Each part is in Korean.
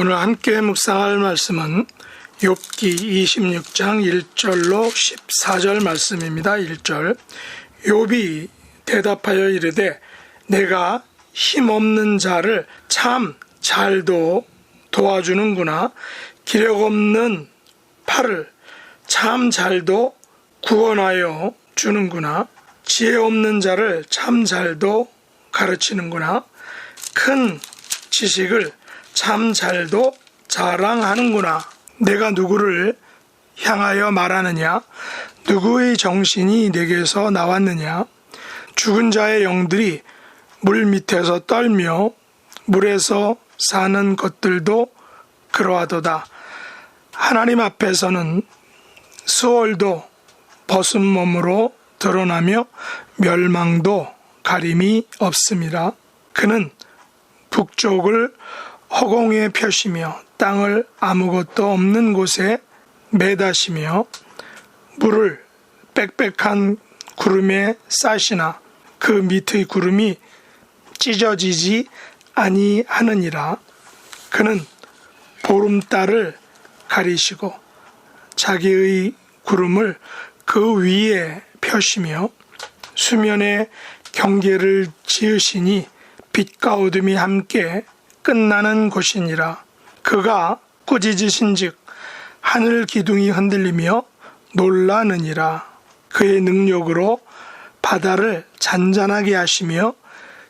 오늘 함께 묵상할 말씀은 욥기 26장 1절로 14절 말씀입니다. 1절 욥이 대답하여 이르되 내가 힘없는 자를 참 잘도 도와주는구나. 기력 없는 팔을 참 잘도 구원하여 주는구나. 지혜 없는 자를 참 잘도 가르치는구나. 큰 지식을 참 잘도 자랑하는구나. 내가 누구를 향하여 말하느냐? 누구의 정신이 내게서 나왔느냐? 죽은 자의 영들이 물 밑에서 떨며 물에서 사는 것들도 그러하도다. 하나님 앞에서는 수월도 벗은 몸으로 드러나며 멸망도 가림이 없음이라. 그는 북쪽을 허공에 펴시며 땅을 아무것도 없는 곳에 매다시며 물을 빽빽한 구름에 싸시나 그 밑의 구름이 찢어지지 아니하느니라. 그는 보름달을 가리시고 자기의 구름을 그 위에 펴시며 수면에 경계를 지으시니 빛과 어둠이 함께 끝나는 곳이니라. 그가 꾸짖으신즉 하늘 기둥이 흔들리며 놀라느니라. 그의 능력으로 바다를 잔잔하게 하시며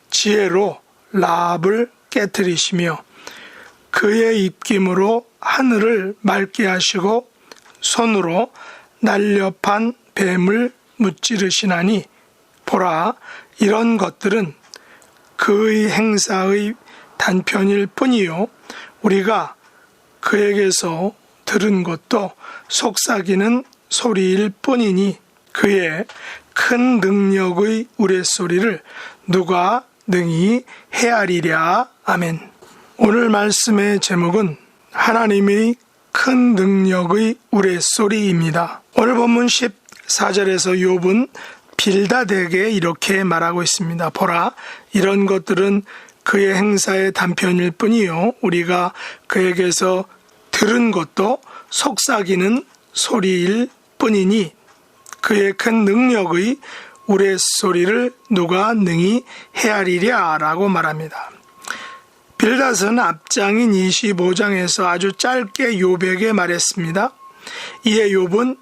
지혜로 라합을 깨뜨리시며 그의 입김으로 하늘을 맑게 하시고 손으로 날렵한 뱀을 무찌르시나니 보라, 이런 것들은 그의 행사의 단편일 뿐이요 우리가 그에게서 들은 것도 속삭이는 소리일 뿐이니 그의 큰 능력의 우레소리를 누가 능히 헤아리랴. 아멘. 오늘 말씀의 제목은 하나님의 큰 능력의 우레소리입니다. 오늘 본문 14절에서 욥은 빌닷에게 이렇게 말하고 있습니다. 보라, 이런 것들은 그의 행사의 단편일 뿐이요 우리가 그에게서 들은 것도 속삭이는 소리일 뿐이니 그의 큰 능력의 우레소리를 누가 능히 헤아리랴 라고 말합니다. 빌닷은 앞장인 25장에서 아주 짧게 욥에게 말했습니다. 이에 욥은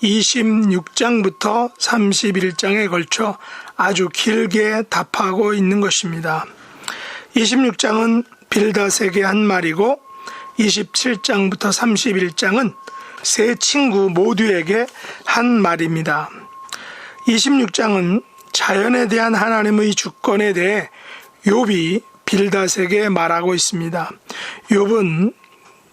26장부터 31장에 걸쳐 아주 길게 답하고 있는 것입니다. 26장은 빌닷에게 한 말이고 27장부터 31장은 세 친구 모두에게 한 말입니다. 26장은 자연에 대한 하나님의 주권에 대해 욥이 빌닷에게 말하고 있습니다. 욥은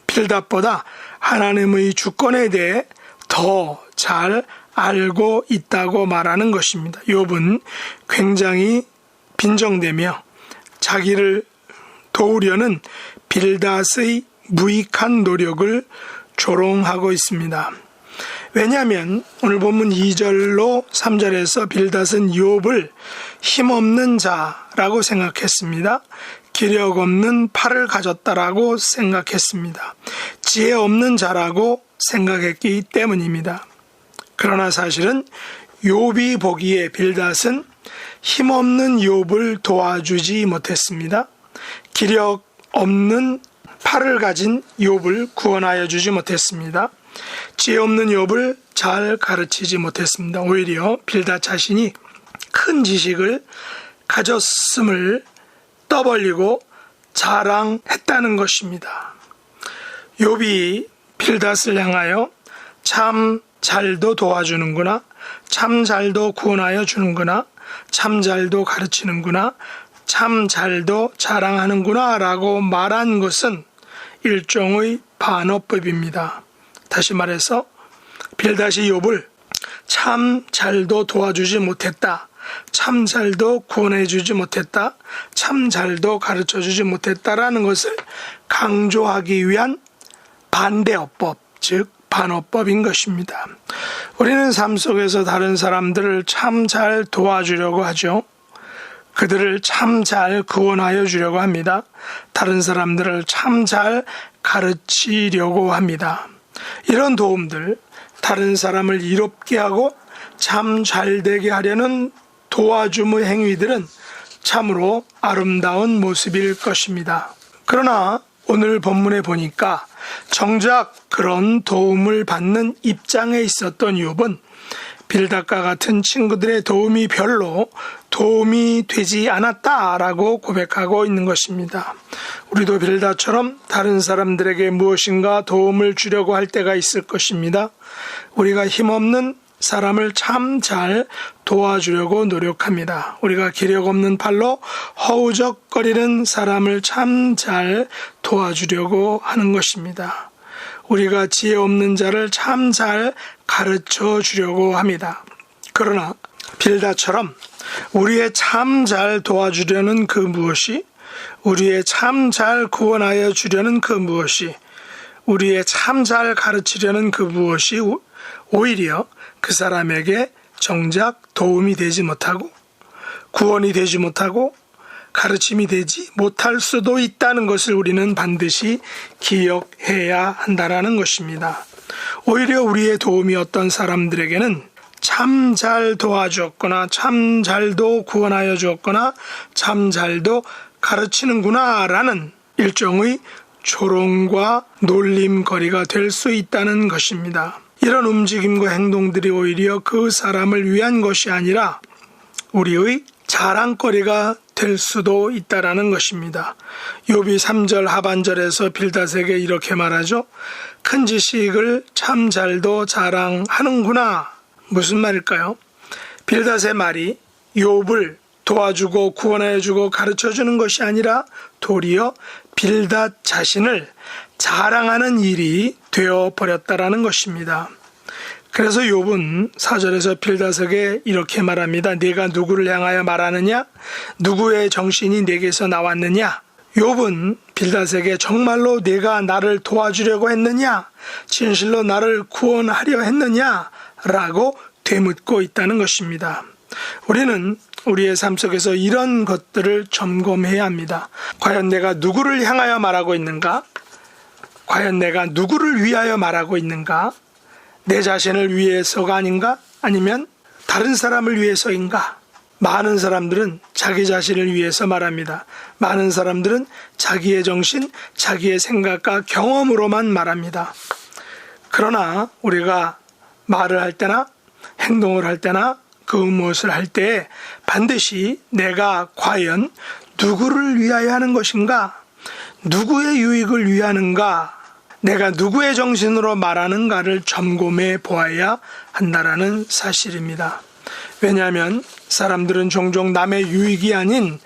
빌닷보다 하나님의 주권에 대해 더 잘 알고 있다고 말하는 것입니다. 욥은 굉장히 빈정대며 자기를 도우려는 빌닷의 무익한 노력을 조롱하고 있습니다. 왜냐하면 오늘 본문 2절로 3절에서 빌닷은 욥을 힘없는 자라고 생각했습니다. 기력 없는 팔을 가졌다라고 생각했습니다. 지혜 없는 자라고 생각했기 때문입니다. 그러나 사실은 욥이 보기에 빌닷은 힘없는 욥을 도와주지 못했습니다. 기력 없는 팔을 가진 욥을 구원하여 주지 못했습니다. 지혜 없는 욥을 잘 가르치지 못했습니다. 오히려 빌닷 자신이 큰 지식을 가졌음을 떠벌리고 자랑했다는 것입니다. 욥이 빌닷을 향하여 참 잘도 도와주는구나, 참 잘도 구원하여 주는구나, 참 잘도 가르치는구나, 참 잘도 자랑하는구나 라고 말한 것은 일종의 반어법입니다. 다시 말해서 빌닷이 욥을 참 잘도 도와주지 못했다, 참 잘도 구원해 주지 못했다, 참 잘도 가르쳐 주지 못했다라는 것을 강조하기 위한 반대어법, 즉 반어법인 것입니다. 우리는 삶 속에서 다른 사람들을 참 잘 도와주려고 하죠. 그들을 참 잘 구원하여 주려고 합니다. 다른 사람들을 참 잘 가르치려고 합니다. 이런 도움들, 다른 사람을 이롭게 하고 참 잘되게 하려는 도와줌의 행위들은 참으로 아름다운 모습일 것입니다. 그러나 오늘 본문에 보니까 정작 그런 도움을 받는 입장에 있었던 욥은 빌닷과 같은 친구들의 도움이 별로 도움이 되지 않았다라고 고백하고 있는 것입니다. 우리도 빌닷처럼 다른 사람들에게 무엇인가 도움을 주려고 할 때가 있을 것입니다. 우리가 힘없는 사람을 참 잘 도와주려고 노력합니다. 우리가 기력 없는 팔로 허우적거리는 사람을 참 잘 도와주려고 하는 것입니다. 우리가 지혜 없는 자를 참 잘 가르쳐 주려고 합니다. 그러나 빌닷처럼 우리의 참 잘 도와주려는 그 무엇이, 우리의 참 잘 구원하여 주려는 그 무엇이, 우리의 참 잘 가르치려는 그 무엇이 오히려 그 사람에게 정작 도움이 되지 못하고 구원이 되지 못하고 가르침이 되지 못할 수도 있다는 것을 우리는 반드시 기억해야 한다는 것입니다. 오히려 우리의 도움이 어떤 사람들에게는 참 잘 도와주었거나 참 잘도 구원하여 주었거나 참 잘도 가르치는구나 라는 일종의 조롱과 놀림거리가 될 수 있다는 것입니다. 이런 움직임과 행동들이 오히려 그 사람을 위한 것이 아니라 우리의 자랑거리가 될 수도 있다라는 것입니다. 욥이 3절 하반절에서 빌닷에게 이렇게 말하죠. 큰 지식을 참 잘도 자랑하는구나. 무슨 말일까요? 빌닷의 말이 욥을 도와주고 구원해주고 가르쳐주는 것이 아니라 도리어 빌닷 자신을 자랑하는 일이 되어버렸다라는 것입니다. 그래서 욥은 4절에서 빌닷에게 이렇게 말합니다. 네가 누구를 향하여 말하느냐? 누구의 정신이 네게서 나왔느냐? 욥은 빌닷에게 정말로 네가 나를 도와주려고 했느냐? 진실로 나를 구원하려 했느냐? 라고 되묻고 있다는 것입니다. 우리는 우리의 삶 속에서 이런 것들을 점검해야 합니다. 과연 내가 누구를 향하여 말하고 있는가? 과연 내가 누구를 위하여 말하고 있는가? 내 자신을 위해서가 아닌가? 아니면 다른 사람을 위해서인가? 많은 사람들은 자기 자신을 위해서 말합니다. 많은 사람들은 자기의 정신, 자기의 생각과 경험으로만 말합니다. 그러나 우리가 말을 할 때나 행동을 할 때나 그 무엇을 할 때에 반드시 내가 과연 누구를 위하여 하는 것인가? 누구의 유익을 위하는가? 내가 누구의 정신으로 말하는가를 점검해 보아야 한다라는 사실입니다. 왜냐하면 사람들은 종종 남의 유익이 아닌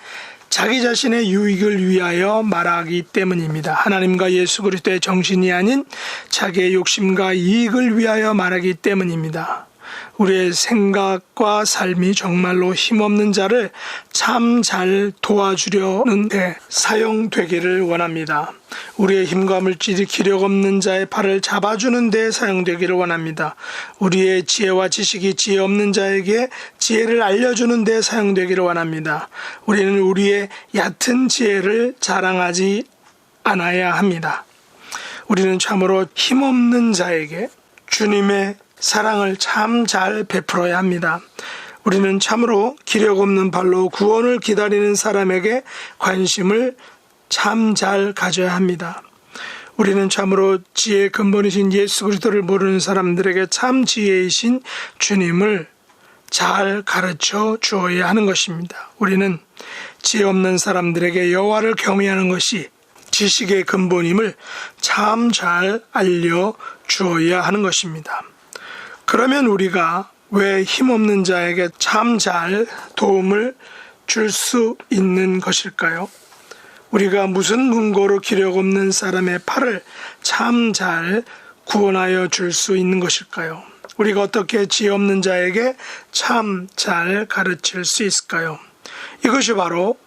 자기 자신의 유익을 위하여 말하기 때문입니다. 하나님과 예수 그리스도의 정신이 아닌 자기의 욕심과 이익을 위하여 말하기 때문입니다. 우리의 생각과 삶이 정말로 힘없는 자를 참 잘 도와주려는 데 사용되기를 원합니다. 우리의 힘과 물질이 기력 없는 자의 팔을 잡아주는 데 사용되기를 원합니다. 우리의 지혜와 지식이 지혜 없는 자에게 지혜를 알려주는 데 사용되기를 원합니다. 우리는 우리의 얕은 지혜를 자랑하지 않아야 합니다. 우리는 참으로 힘없는 자에게 주님의 사랑을 참 잘 베풀어야 합니다. 우리는 참으로 기력 없는 발로 구원을 기다리는 사람에게 관심을 참 잘 가져야 합니다. 우리는 참으로 지혜의 근본이신 예수 그리스도를 모르는 사람들에게 참 지혜이신 주님을 잘 가르쳐 주어야 하는 것입니다. 우리는 지혜 없는 사람들에게 여호와를 경외하는 것이 지식의 근본임을 참 잘 알려 주어야 하는 것입니다. 그러면 우리가 왜 힘없는 자에게 참 잘 도움을 줄 수 있는 것일까요? 우리가 무슨 근거로 기력 없는 사람의 팔을 참 잘 구원하여 줄 수 있는 것일까요? 우리가 어떻게 지혜 없는 자에게 참 잘 가르칠 수 있을까요? 이것이 바로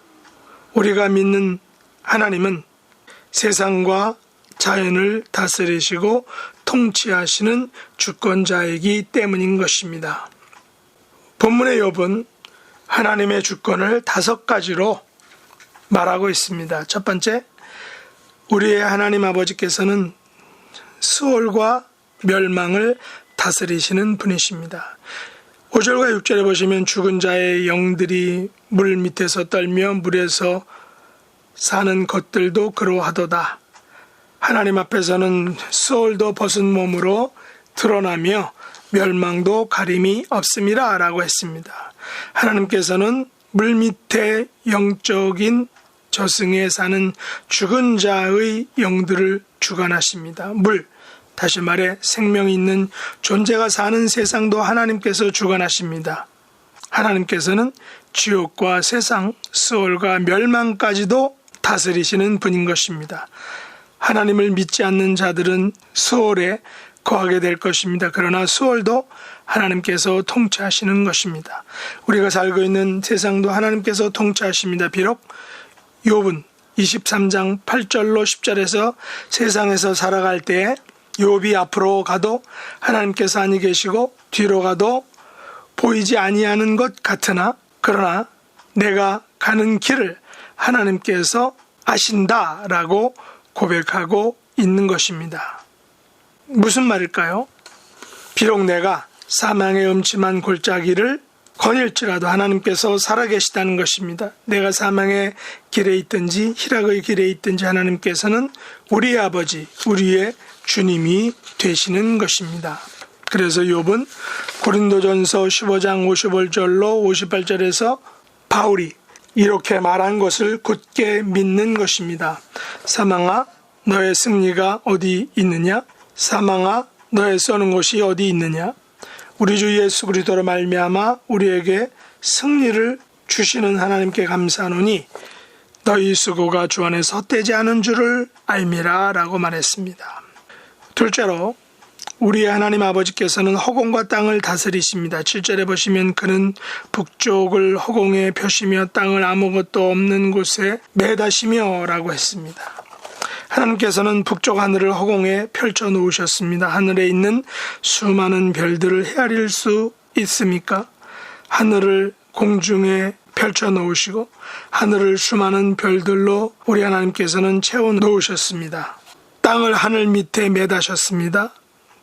우리가 믿는 하나님은 세상과 자연을 다스리시고 통치하시는 주권자이기 때문인 것입니다. 본문의 욥은 하나님의 주권을 5가지로 말하고 있습니다. 첫 번째, 우리의 하나님 아버지께서는 수월과 멸망을 다스리시는 분이십니다. 5절과 6절에 보시면 죽은 자의 영들이 물 밑에서 떨며 물에서 사는 것들도 그러하도다. 하나님 앞에서는 수월도 벗은 몸으로 드러나며 멸망도 가림이 없음이라 라고 했습니다. 하나님께서는 물 밑에 영적인 저승에 사는 죽은 자의 영들을 주관하십니다. 다시 말해 생명이 있는 존재가 사는 세상도 하나님께서 주관하십니다. 하나님께서는 지옥과 세상, 수월과 멸망까지도 다스리시는 분인 것입니다. 하나님을 믿지 않는 자들은 수월에 거하게 될 것입니다. 그러나 수월도 하나님께서 통치하시는 것입니다. 우리가 살고 있는 세상도 하나님께서 통치하십니다. 비록 욥은 23장 8절로 10절에서 세상에서 살아갈 때에 욥이 앞으로 가도 하나님께서 아니 계시고 뒤로 가도 보이지 아니하는 것 같으나 그러나 내가 가는 길을 하나님께서 아신다라고 고백하고 있는 것입니다. 무슨 말일까요? 비록 내가 사망의 음침한 골짜기를 거닐지라도 하나님께서 살아계시다는 것입니다. 내가 사망의 길에 있든지 희락의 길에 있든지 하나님께서는 우리의 아버지, 우리의 주님이 되시는 것입니다. 그래서 욥은 고린도전서 15장 55절로 58절에서 바울이 이렇게 말한 것을 굳게 믿는 것입니다. 사망아, 너의 승리가 어디 있느냐? 사망아, 너의 쏘는 곳이 어디 있느냐? 우리 주 예수 그리스도로 말미암아 우리에게 승리를 주시는 하나님께 감사하노니 너희 수고가 주 안에서 헛되지 않은 줄을 알미라 라고 말했습니다. 둘째로 우리의 하나님 아버지께서는 허공과 땅을 다스리십니다. 7절에 보시면 그는 북쪽을 허공에 펴시며 땅을 아무것도 없는 곳에 매다시며 라고 했습니다. 하나님께서는 북쪽 하늘을 허공에 펼쳐 놓으셨습니다. 하늘에 있는 수많은 별들을 헤아릴 수 있습니까? 하늘을 공중에 펼쳐 놓으시고 하늘을 수많은 별들로 우리 하나님께서는 채워 놓으셨습니다. 땅을 하늘 밑에 매다셨습니다.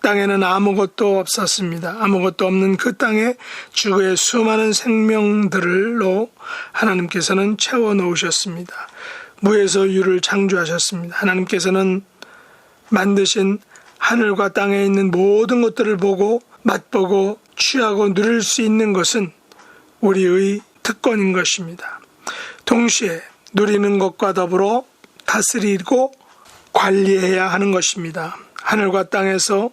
땅에는 아무것도 없었습니다. 아무것도 없는 그 땅에 지구의 수많은 생명들로 하나님께서는 채워 놓으셨습니다. 무에서 유를 창조하셨습니다. 하나님께서는 만드신 하늘과 땅에 있는 모든 것들을 보고 맛보고 취하고 누릴 수 있는 것은 우리의 특권인 것입니다. 동시에 누리는 것과 더불어 다스리고 관리해야 하는 것입니다. 하늘과 땅에서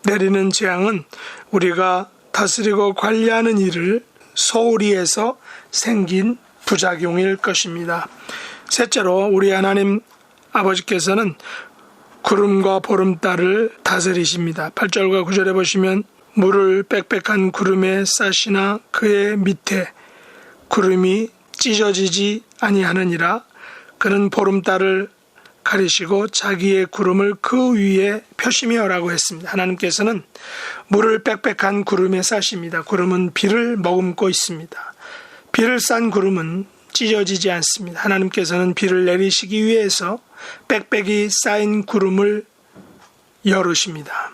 내리는 재앙은 우리가 다스리고 관리하는 일을 소홀히 해서 생긴 부작용일 것입니다. 셋째로 우리 하나님 아버지께서는 구름과 보름달을 다스리십니다. 8절과 9절에 보시면 물을 빽빽한 구름에 싸시나 그의 밑에 구름이 찢어지지 아니하느니라. 그는 보름달을 가리시고 자기의 구름을 그 위에 펴시며 라고 했습니다. 하나님께서는 물을 빽빽한 구름에 싸십니다. 구름은 비를 머금고 있습니다. 비를 싼 구름은 찢어지지 않습니다. 하나님께서는 비를 내리시기 위해서 빽빽이 쌓인 구름을 열으십니다.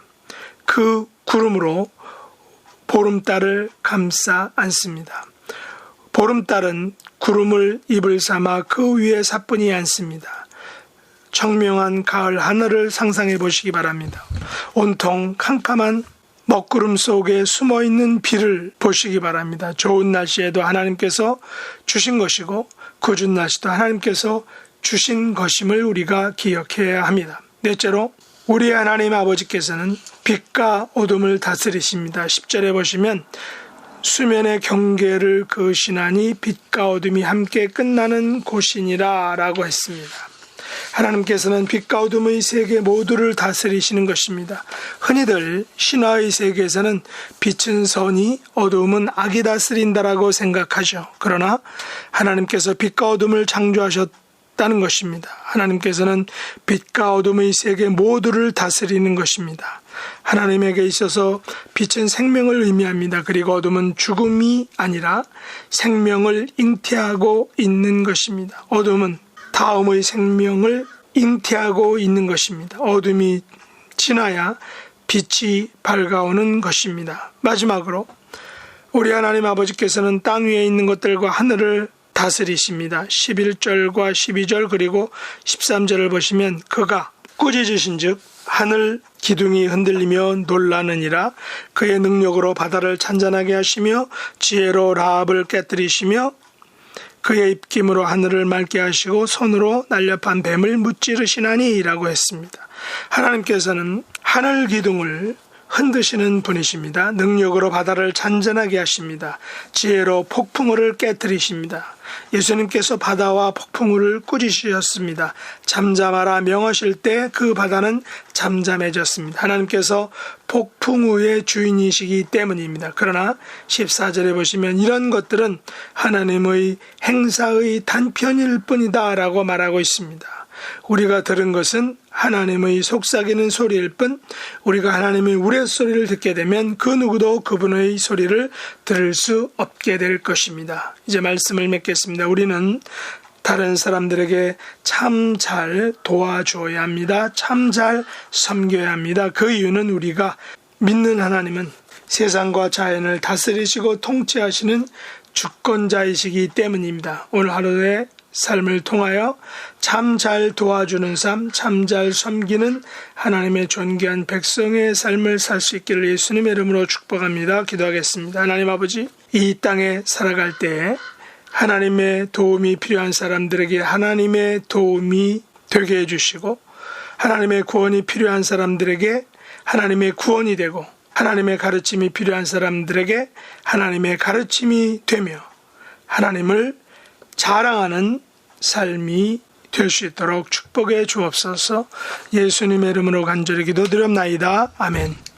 그 구름으로 보름달을 감싸 안습니다. 보름달은 구름을 입을 삼아 그 위에 사뿐히 앉습니다. 청명한 가을 하늘을 상상해 보시기 바랍니다. 온통 캄캄한 먹구름 속에 숨어있는 비를 보시기 바랍니다. 좋은 날씨에도 하나님께서 주신 것이고 궂은 날씨도 하나님께서 주신 것임을 우리가 기억해야 합니다. 넷째로 우리 하나님 아버지께서는 빛과 어둠을 다스리십니다. 10절에 보시면 수면의 경계를 그으시나니 빛과 어둠이 함께 끝나는 곳이니라 라고 했습니다. 하나님께서는 빛과 어둠의 세계 모두를 다스리시는 것입니다. 흔히들 신화의 세계에서는 빛은 선이 어둠은 악이 다스린다라고 생각하죠. 그러나 하나님께서 빛과 어둠을 창조하셨 다는 것입니다. 하나님께서는 빛과 어둠의 세계 모두를 다스리는 것입니다. 하나님에게 있어서 빛은 생명을 의미합니다. 그리고 어둠은 죽음이 아니라 생명을 잉태하고 있는 것입니다. 어둠은 다음의 생명을 잉태하고 있는 것입니다. 어둠이 지나야 빛이 밝아오는 것입니다. 마지막으로 우리 하나님 아버지께서는 땅 위에 있는 것들과 하늘을 다스리십니다. 11절과 12절 그리고 13절을 보시면 그가 꾸짖으신 즉 하늘 기둥이 흔들리며 놀라느니라. 그의 능력으로 바다를 찬잔하게 하시며 지혜로 라합을 깨뜨리시며 그의 입김으로 하늘을 맑게 하시고 손으로 날렵한 뱀을 무찌르시나니 라고 했습니다. 하나님께서는 하늘 기둥을 흔드시는 분이십니다. 능력으로 바다를 잔잔하게 하십니다. 지혜로 폭풍우를 깨뜨리십니다. 예수님께서 바다와 폭풍우를 꾸짖으셨습니다. 잠잠하라 명하실 때 그 바다는 잠잠해졌습니다. 하나님께서 폭풍우의 주인이시기 때문입니다. 그러나 14절에 보시면 이런 것들은 하나님의 행사의 단편일 뿐이다 라고 말하고 있습니다. 우리가 들은 것은 하나님의 속삭이는 소리일 뿐 우리가 하나님의 우레소리를 듣게 되면 그 누구도 그분의 소리를 들을 수 없게 될 것입니다. 이제 말씀을 맺겠습니다. 우리는 다른 사람들에게 참 잘 도와주어야 합니다. 참 잘 섬겨야 합니다. 그 이유는 우리가 믿는 하나님은 세상과 자연을 다스리시고 통치하시는 주권자이시기 때문입니다. 오늘 하루의 삶을 통하여 참 잘 도와주는 삶, 참 잘 섬기는 하나님의 존귀한 백성의 삶을 살 수 있기를 예수님의 이름으로 축복합니다. 기도하겠습니다. 하나님 아버지, 이 땅에 살아갈 때에 하나님의 도움이 필요한 사람들에게 하나님의 도움이 되게 해주시고 하나님의 구원이 필요한 사람들에게 하나님의 구원이 되고 하나님의 가르침이 필요한 사람들에게 하나님의 가르침이 되며 하나님을 자랑하는 삶이 될 수 있도록 축복해 주옵소서. 예수님의 이름으로 간절히 기도드립나이다. 아멘.